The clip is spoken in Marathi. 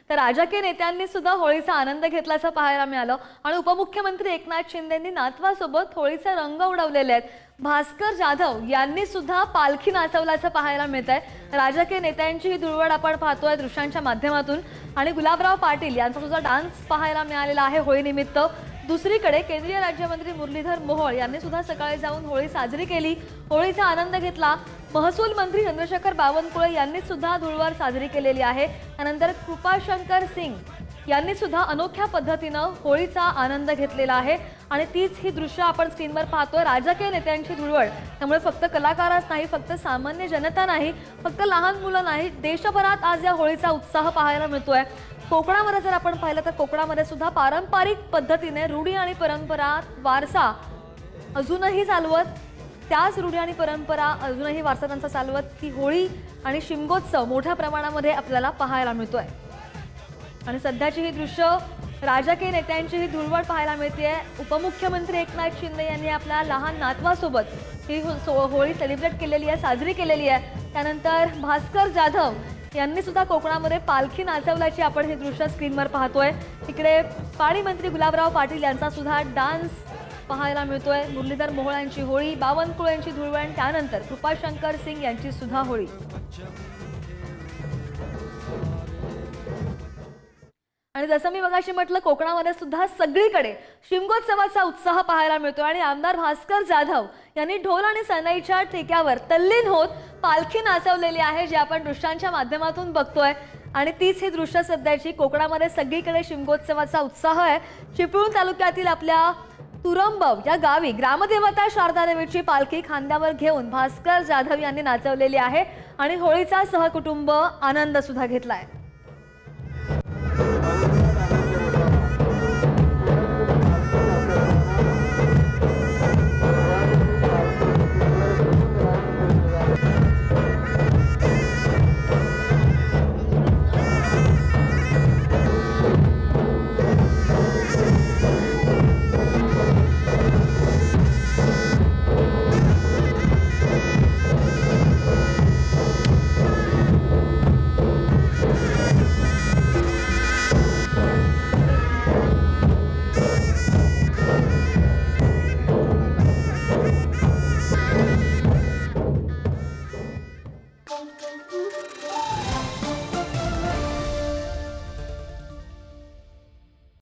तर राजकीय नेत्यांनी सुद्धा होळीचा आनंद घेतल्याचं पाहायला मिळालं आणि उपमुख्यमंत्री एकनाथ शिंदेंनी नातवासोबत होळीचे रंग उडवलेले आहेत। भास्कर जाधव यांनी सुद्धा पालखी नाचवल्याचं पाहायला मिळतंय। राजकीय नेत्यांची ही धुळवड आपण पाहतोय दृश्यांच्या माध्यमातून आणि गुलाबराव पाटील यांचा सुद्धा डान्स पाहायला मिळालेला आहे होळीनिमित्त। दुसरीकडे केंद्रीय राज्यमंत्री मुरलीधर मोहोळ यांनी सुद्धा सकाळी जाऊन होळी साजरी केली, होळीचा आनंद घेतला। महसूल मंत्री चंद्रशेखर बावनकुळे यांनी सुद्धा धुळवड साजरी केलेली आहे। त्यानंतर कृपाशंकर सिंग यांनी सुद्धा अनोख्या पद्धतीनं होळीचा आनंद घेतलेला आहे आणि तीच ही दृश्य आपण स्क्रीनवर पाहतोय। राजकीय नेत्यांची धुळवड, त्यामुळे फक्त कलाकारच नाही, फक्त सामान्य जनता नाही, फक्त लहान मुलं नाही, देशभरात आज या होळीचा उत्साह पाहायला मिळतोय। कोकणामध्ये जर आपण पाहिलं तर कोकणामध्ये सुद्धा पारंपरिक पद्धतीने रूढी आणि परंपरा वारसा अजूनही चालवत, त्याच रूढी आणि परंपरा अजूनही वारसा त्यांचा चालवत ही होळी आणि शिमगोत्सव मोठ्या प्रमाणामध्ये आपल्याला पाहायला मिळतोय। आणि सध्याची ही दृश्य राजकीय नेत्यांची ही धुळवड पाहायला मिळते। उपमुख्यमंत्री एकनाथ शिंदे यांनी आपल्या लहान नातवासोबत ही होळी सेलिब्रेट केलेली आहे, साजरी केलेली आहे। त्यानंतर भास्कर जाधव यांनी सुद्धा कोकणामध्ये पालखी नाचवल्याची आपण हे दृश्य स्क्रीनवर पाहतोय। इकडे पाणी मंत्री गुलाबराव पाटील यांचा सुद्धा डान्स पाहायला मिळतोय। मुरलीधर मोहोळ यांची होळी, बावनकुळे यांची धुळवड, त्यानंतर कृपाशंकर सिंग यांची सुद्धा होळी। आणि जसं मी मगाशी म्हटलं, कोकणामध्ये सुद्धा सगळीकडे शिमगोत्सवाचा उत्साह पाहायला मिळतो आणि आमदार भास्कर जाधव यांनी ढोल आणि सनईच्या ठेक्यावर तल्लीन होत पालखी नाचवलेली आहे, जे आपण दृश्यांच्या माध्यमातून बघतोय। आणि तीच ही दृश्य सध्याची कोकणामध्ये सगळीकडे शिमगोत्सवाचा उत्साह आहे। चिपळूण तालुक्यातील आपल्या तुरंबव या गावी ग्रामदेवता शारदा देवीची पालखी खांद्यावर घेऊन भास्कर जाधव यांनी नाचवलेली आहे आणि होळीचा सहकुटुंब आनंद सुद्धा घेतलाय।